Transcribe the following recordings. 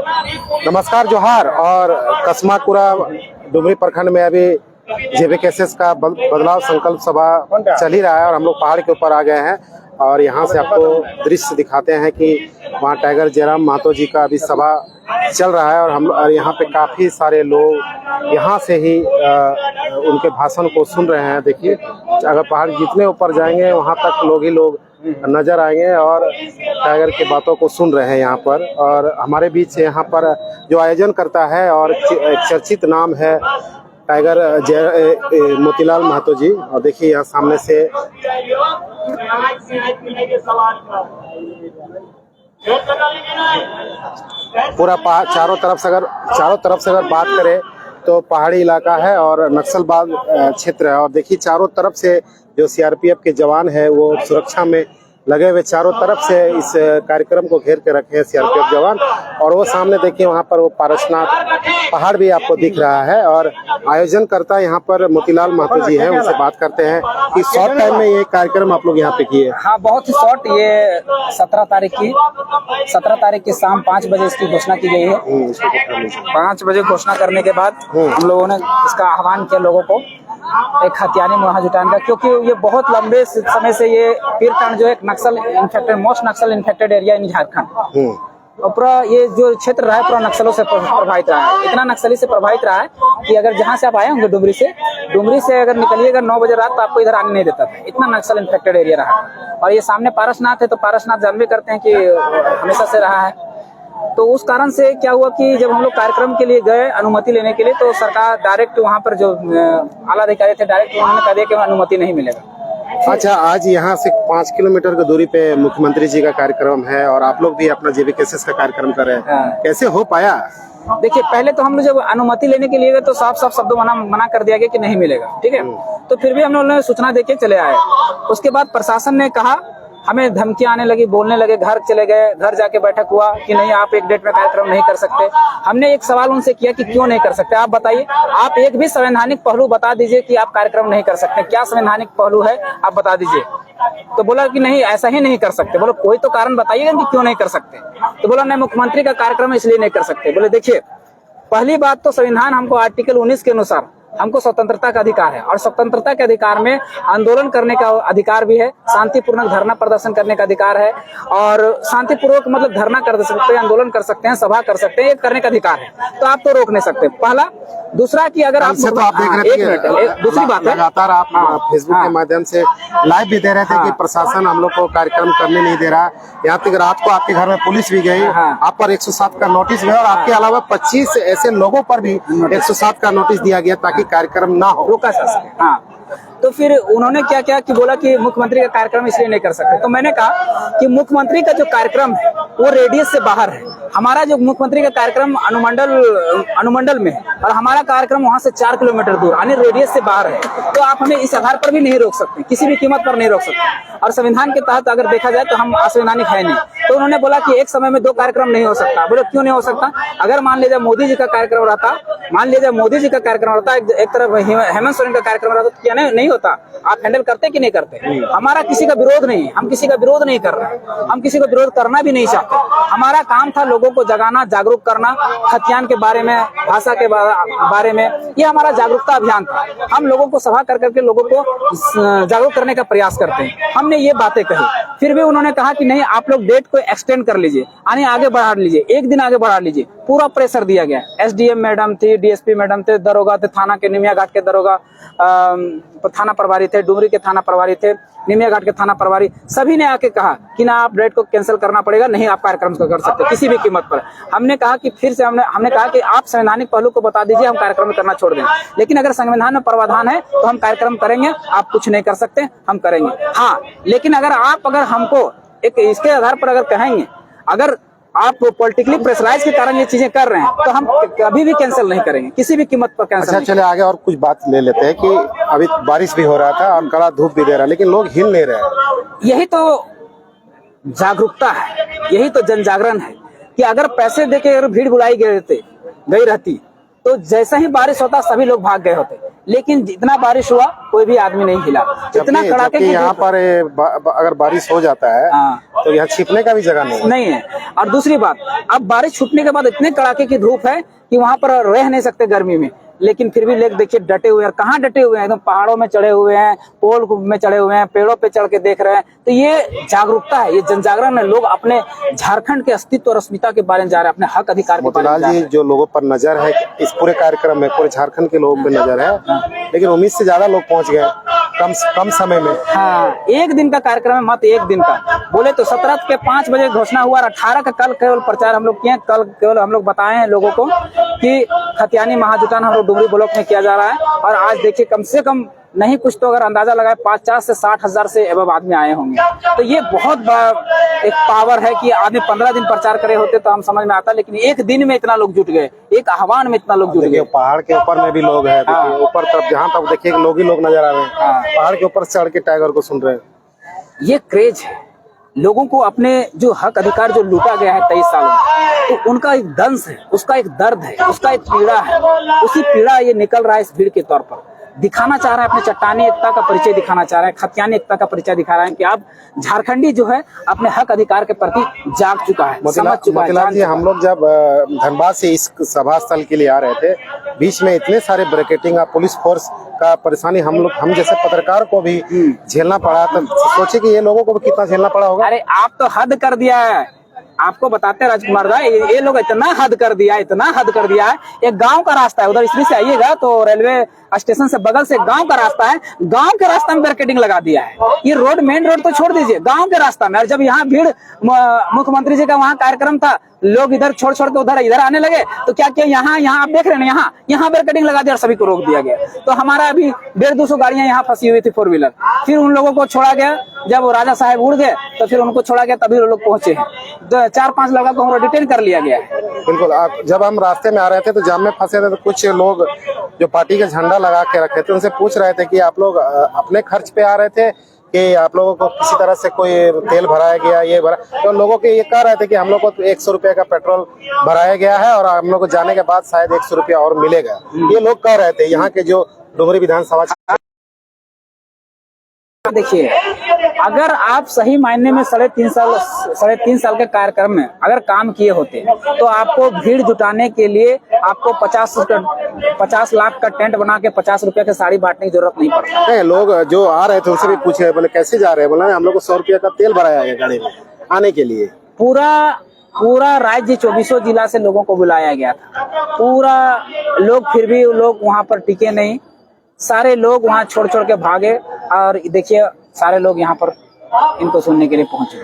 नमस्कार, जोहार। और कसमाकुरा डुमरी प्रखंड में अभी जेबीकेएसएस का बदलाव संकल्प सभा चल ही रहा है और हम लोग पहाड़ के ऊपर आ गए हैं और यहाँ से आपको दृश्य दिखाते हैं कि वहाँ टाइगर जयराम महतो जी का अभी सभा चल रहा है और यहाँ पे काफ़ी सारे लोग यहाँ से ही उनके भाषण को सुन रहे हैं। देखिए, अगर पहाड़ जितने ऊपर जाएंगे वहाँ तक लोग ही लोग नजर आएंगे और टाइगर की बातों को सुन रहे हैं यहाँ पर। और हमारे बीच यहाँ पर जो आयोजन करता है और चर्चित नाम है टाइगर मोतीलाल महतो जी। और देखिए यहाँ सामने से पूरा चारों तरफ से अगर बात करें तो पहाड़ी इलाका है और नक्सलबाद क्षेत्र है। और देखिए चारों तरफ से जो सीआरपीएफ के जवान है वो सुरक्षा में लगे हुए चारों तरफ से इस कार्यक्रम को घेर के रखे हैं सीआरपीएफ जवान। और वो सामने देखिए वहाँ पर वो पारसनाथ पहाड़ भी आपको दिख रहा है और आयोजन करता यहाँ पर मोतीलाल महतो जी हैं। उनसे बात करते हैं कि शॉर्ट टाइम में ये कार्यक्रम आप लोग यहाँ पे किए। हाँ, बहुत ही शॉर्ट। ये 17 तारीख की शाम 5 बजे इसकी घोषणा की गई है। 5 बजे घोषणा करने के बाद हम लोगों ने इसका आह्वान किया लोगों को एक हथियारी मुहैया जुटाने का, क्योंकि ये बहुत लंबे समय से ये पीरटांड जो एक most Naxal infected area in Jharkhand और पूरा ये जो क्षेत्र रहा है पूरा नक्सलों से प्रभावित रहा है। इतना नक्सली से प्रभावित रहा है कि अगर जहाँ से आप आए होंगे डुमरी से अगर निकलिएगा 9 बजे रात तो आपको इधर आने नहीं देता था। इतना नक्सल इन्फेक्टेड एरिया रहा। और ये सामने पारसनाथ है तो पारसनाथ जान भी करते हैं कि हमेशा से रहा है। तो उस कारण से क्या हुआ कि जब हम लोग कार्यक्रम के लिए गए अनुमति लेने के लिए तो सरकार डायरेक्ट वहाँ पर जो आला अधिकारी थे डायरेक्ट उन्होंने कह दिया कि अनुमति नहीं मिलेगा। अच्छा, आज यहाँ से 5 किलोमीटर की दूरी पे मुख्यमंत्री जी का कार्यक्रम है और आप लोग भी अपना जेबीकेएसएस का कार्यक्रम कर रहे हैं। कैसे हो पाया? देखिए, पहले तो हम लोग जब अनुमति लेने के लिए गए तो साफ शब्दों मना कर दिया गया कि नहीं मिलेगा। ठीक है, तो फिर भी हम लोगों ने सूचना देके चले आए। उसके बाद प्रशासन ने कहा, हमें धमकियां आने लगी, बोलने लगे, घर चले गए, घर जाके बैठक हुआ कि नहीं आप एक डेट में कार्यक्रम नहीं कर सकते। हमने एक सवाल उनसे किया कि क्यों नहीं कर सकते, आप बताइए, आप एक भी संवैधानिक पहलू बता दीजिए कि आप कार्यक्रम नहीं कर सकते। क्या संवैधानिक पहलू है आप बता दीजिए। तो बोला कि नहीं ऐसा ही नहीं कर सकते। बोलो कोई तो कारण बताइएगा कि क्यों नहीं कर सकते। तो बोला नहीं, मुख्यमंत्री का कार्यक्रम इसलिए नहीं कर सकते। बोले देखिए, पहली बात तो संविधान हमको आर्टिकल 19 के अनुसार हमको स्वतंत्रता का अधिकार है और स्वतंत्रता के अधिकार में आंदोलन करने का अधिकार भी है, शांतिपूर्वक धरना प्रदर्शन करने का अधिकार है। और शांतिपूर्वक मतलब धरना कर सकते हैं, आंदोलन कर सकते हैं, सभा कर सकते हैं, ये करने का अधिकार है। तो आप तो रोक नहीं सकते, पहला। दूसरा कि अगर आप तो आप देख रहे थे दूसरी बात है, लगातार आप फेसबुक के माध्यम से लाइव भी दे रहे थे कि प्रशासन हम लोग को कार्यक्रम करने नहीं दे रहा। यहाँ तक रात को आपके घर में पुलिस भी गई, आप पर 107 का नोटिस गया और आपके अलावा 25 ऐसे लोगों पर भी 107 का नोटिस दिया गया ताकि कार्यक्रम ना हो, रोका जा सके। हाँ, तो फिर उन्होंने क्या किया कि बोला कि मुख्यमंत्री का कार्यक्रम इसलिए नहीं कर सकते। तो मैंने कहा कि मुख्यमंत्री का जो कार्यक्रम है वो रेडियस से बाहर है। हमारा जो मुख्यमंत्री का कार्यक्रम अनुमंडल में है और हमारा कार्यक्रम वहां से 4 किलोमीटर दूर यानी रेडियस से बाहर है। तो आप हमें इस आधार पर भी नहीं रोक सकते, किसी भी कीमत पर नहीं रोक सकते। और संविधान के तहत अगर देखा जाए तो हम असंवैधानिक है नहीं। तो उन्होंने बोला कि एक समय में 2 कार्यक्रम नहीं हो सकता। बोले क्यों नहीं हो सकता? अगर मान लीजिए मोदी जी का कार्यक्रम रहता, एक तरफ हेमंत सोरेन का कार्यक्रम रहता तो क्या नहीं होता? आप हैंडल करते कि नहीं करते? हमारा किसी का विरोध नहीं है, हम किसी का विरोध नहीं कर रहे, हम किसी का विरोध करना भी नहीं चाहते। हमारा काम था लोगों को जगाना, जागरूक करना, खतियान के बारे में, भाषा के बारे में। ये हमारा जागरूकता अभियान था। हम लोगों को सभा कर करके लोगों को जागरूक करने का प्रयास करते हैं। हमने ये बातें कही, फिर भी उन्होंने कहा कि नहीं आप लोग डेट को एक्सटेंड कर लीजिए, यानी आगे बढ़ा लीजिए, एक दिन आगे बढ़ा लीजिए। पूरा प्रेशर दिया गया। एसडीएम मैडम थी, डीएसपी मैडम थे, दरोगा थे, थाना के निमिया घाट के दरोगा, थाना प्रभारी थे, डुमरी के थाना प्रभारी थे, निमिया घाट के थाना प्रभारी, सभी ने आके कहा कि ना आप डेट को कैंसिल करना पड़ेगा, नहीं आप कार्यक्रम को कर सकते किसी भी कीमत पर। हमने कहा कि फिर से हमने कहा कि आप संवैधानिक पहलू को बता दीजिए, हम कार्यक्रम करना छोड़ दें। लेकिन अगर संविधान में प्रावधान है तो हम कार्यक्रम करेंगे, आप कुछ नहीं कर सकते, हम करेंगे। हाँ, लेकिन अगर हमको एक इसके आधार पर अगर कहेंगे, अगर आप पॉलिटिकली प्रेशराइज के कारण ये चीजें कर रहे हैं तो हम कभी भी कैंसिल नहीं करेंगे, किसी भी कीमत पर कैंसिल। अच्छा, चले आगे और कुछ बात ले लेते हैं कि अभी बारिश भी हो रहा था और कड़ा धूप भी दे रहा है लेकिन लोग हिल नहीं रहे। यही तो जागरूकता है, यही तो जन जागरण है कि अगर पैसे देके अगर भीड़ बुलाई गई रहती तो जैसे ही बारिश होता सभी लोग भाग गए होते। लेकिन जितना बारिश हुआ कोई भी आदमी नहीं हिला। इतना कड़ाके की यहाँ पर अगर बारिश हो जाता है तो यहाँ छिपने का भी जगह नहीं है। और दूसरी बात, अब बारिश छूटने के बाद इतने कड़ाके की धूप है कि वहां पर रह नहीं सकते गर्मी में, लेकिन फिर भी लोग देखिए डटे हुए हैं। कहाँ डटे हुए हैं? एकदम पहाड़ों में चढ़े हुए हैं, पोल में चढ़े हुए हैं, पेड़ों पे चढ़ के देख रहे हैं। तो ये जागरूकता है, ये जन जागरण है। लोग अपने झारखंड के अस्तित्व और अस्मिता के बारे में जा रहे हैं, अपने हक अधिकार के बारे में जा रहे हैं। जो लोगों पर नजर है इस पूरे कार्यक्रम में, पूरे झारखंड के लोगों पर नजर है, लेकिन उम्मीद से ज्यादा लोग पहुंच गए कम समय में। हाँ, एक दिन का कार्यक्रम है, मत एक दिन का। बोले तो 17 के 5 बजे घोषणा हुआ और 18 का कल केवल प्रचार हम लोग किए। कल केवल हम लोग बताए हैं लोगों को कि खतियानी महाजुटान हम लोग डुमरी ब्लॉक में किया जा रहा है। और आज देखिए कम से कम नहीं कुछ तो अगर अंदाजा लगाए 50 से 60 हजार से एवं आदमी आए होंगे। तो ये बहुत बड़ा एक पावर है कि आदमी 15 दिन प्रचार करे होते तो हम समझ में आता, लेकिन एक दिन में इतना लोग जुट गए, एक आह्वान में इतना लोग जुट गए। पहाड़ के ऊपर में भी लोग हैं, ऊपर तरफ जहाँ तक देखिए लोग ही लोग नजर आ रहे हैं। पहाड़ के ऊपर चढ़ के टाइगर को सुन रहे हैं। ये क्रेज है लोगों को, अपने जो हक अधिकार जो लूटा गया है 23 सालों में, तो उनका एक दंश है, उसका एक दर्द है, उसका एक पीड़ा है। उसी पीड़ा ये निकल रहा है इस भीड़ के तौर पर। दिखाना चाह रहा है अपने चट्टानी एकता का परिचय दिखाना चाह रहा है, खतियानी एकता का परिचय दिखा रहा है कि अब झारखंडी जो है अपने हक अधिकार के प्रति जाग चुका है, समझ चुका है। हम लोग जब धनबाद से इस सभा स्थल के लिए आ रहे थे, बीच में इतने सारे ब्रिकेटिंग पुलिस फोर्स का परेशानी हम जैसे पत्रकार को भी झेलना पड़ा। तो सोचे कि ये लोगों को भी कितना झेलना पड़ा होगा। अरे आप तो हद कर दिया है, आपको बताते हैं राजकुमार भाई, ये लोग इतना हद कर दिया है। एक गांव का रास्ता है, उधर स्त्री से आइएगा तो रेलवे स्टेशन से बगल से गांव का रास्ता है, गांव के रास्ता में बैरिकेडिंग लगा दिया है। ये रोड मेन रोड तो छोड़ दीजिए, गांव के रास्ता में। और जब यहाँ भीड़ मुख्यमंत्री जी का वहाँ कार्यक्रम था, लोग इधर छोड़ के इधर आने लगे तो क्या किया, यहाँ आप देख रहे हैं, यहाँ बैरिकेडिंग लगा दिया और सभी को रोक दिया गया। तो हमारा अभी 150-200 गाड़ियां यहाँ फंसी हुई थी 4 व्हीलर। फिर उन लोगों को छोड़ा गया, जब वो राजा साहब उड़ गए तो फिर उनको छोड़ा गया, तभी वो लोग पहुंचे हैं। 4-5 लड़का को हम डिटेन कर लिया गया है। बिल्कुल। जब हम रास्ते में आ रहे थे तो जाम में फंसे थे, तो कुछ लोग जो पार्टी का झंडा लगा के रखे थे उनसे पूछ रहे थे कि आप लोग अपने खर्च पे आ रहे थे कि आप लोगों को किसी तरह से कोई तेल भराया गया, ये भरा। तो लोगों के ये कह रहे थे कि हम लोग को 100 रुपए का पेट्रोल भराया गया है और हम लोग को जाने के बाद शायद 100 रुपया और मिलेगा। ये लोग कह रहे थे यहाँ के जो डुमरी विधानसभा। देखिए, अगर आप सही मायने में 3.5 साल के कार्यक्रम में अगर काम किए होते तो आपको भीड़ जुटाने के लिए आपको 50 लाख का टेंट बना के 50 रुपया की साड़ी बांटने की जरूरत नहीं पड़ती। नहीं, लोग जो आ रहे थे उनसे भी पूछे, बोले कैसे जा रहे हैं? बोला हम लोग को 100 रुपया का तेल भराया है गाड़ी में आने के लिए। पूरा राज्य 24 जिला से लोगों को बुलाया गया था, पूरा लोग, फिर भी लोग वहाँ पर टिके नहीं। सारे लोग वहाँ छोड़ के भागे। और देखिए सारे लोग यहाँ पर इनको सुनने के लिए पहुंचे,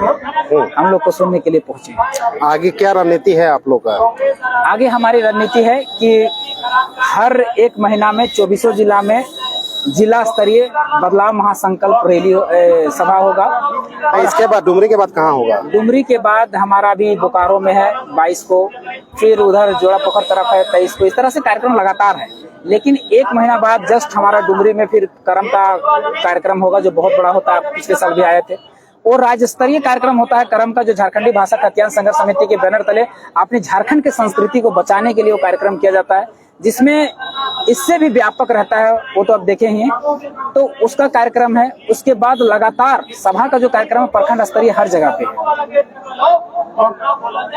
हम लोग को सुनने के लिए पहुंचे। आगे क्या रणनीति है आप लोग का? आगे हमारी रणनीति है कि हर एक महीना में 24 जिला में जिला स्तरीय बदलाव महासंकल्प रैली सभा होगा। इसके बाद डुमरी के बाद कहाँ होगा? डुमरी के बाद हमारा भी बोकारो में है 22 को, फिर उधर जोड़ा पोखर तरफ है 23 को। इस तरह से कार्यक्रम लगातार है। लेकिन एक महीना बाद जस्ट हमारा डुमरी में फिर करम का कार्यक्रम होगा, जो बहुत बड़ा होता है। पिछले साल भी आए थे। और राज्य स्तरीय कार्यक्रम होता है करम का, जो झारखंडी भाषा खतियान संघर्ष समिति के बैनर तले अपने झारखंड के संस्कृति को बचाने के लिए वो कार्यक्रम किया जाता है, जिसमें इससे भी व्यापक रहता है, वो तो आप देखे ही हैं। तो उसका कार्यक्रम है। उसके बाद लगातार सभा का जो कार्यक्रम है प्रखंड स्तरीय हर जगह पे है।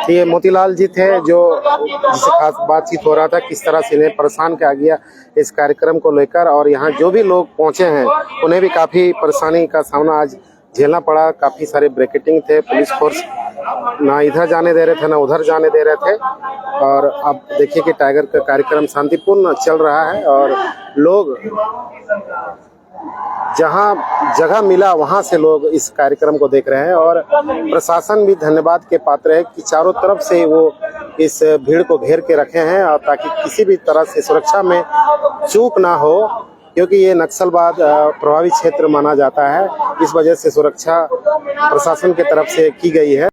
ये मोतीलाल जी थे जो जिससे खास बातचीत हो रहा था, किस तरह से इन्हें परेशान किया गया इस कार्यक्रम को लेकर। और यहाँ जो भी लोग पहुंचे हैं उन्हें भी काफी परेशानी का सामना आज झेलना पड़ा। काफी सारे ब्रिकेटिंग थे, पुलिस फोर्स ना इधर जाने दे रहे थे ना उधर जाने दे रहे थे। और अब देखिए कि टाइगर का कार्यक्रम शांतिपूर्ण चल रहा है और लोग जहां जगह मिला वहां से लोग इस कार्यक्रम को देख रहे हैं। और प्रशासन भी धन्यवाद के पात्र है कि चारों तरफ से वो इस भीड़ को घेर के रखे हैं, और ताकि किसी भी तरह से सुरक्षा में चूक ना हो, क्योंकि ये नक्सलवाद प्रभावित क्षेत्र माना जाता है। इस वजह से सुरक्षा प्रशासन की तरफ से की गई है।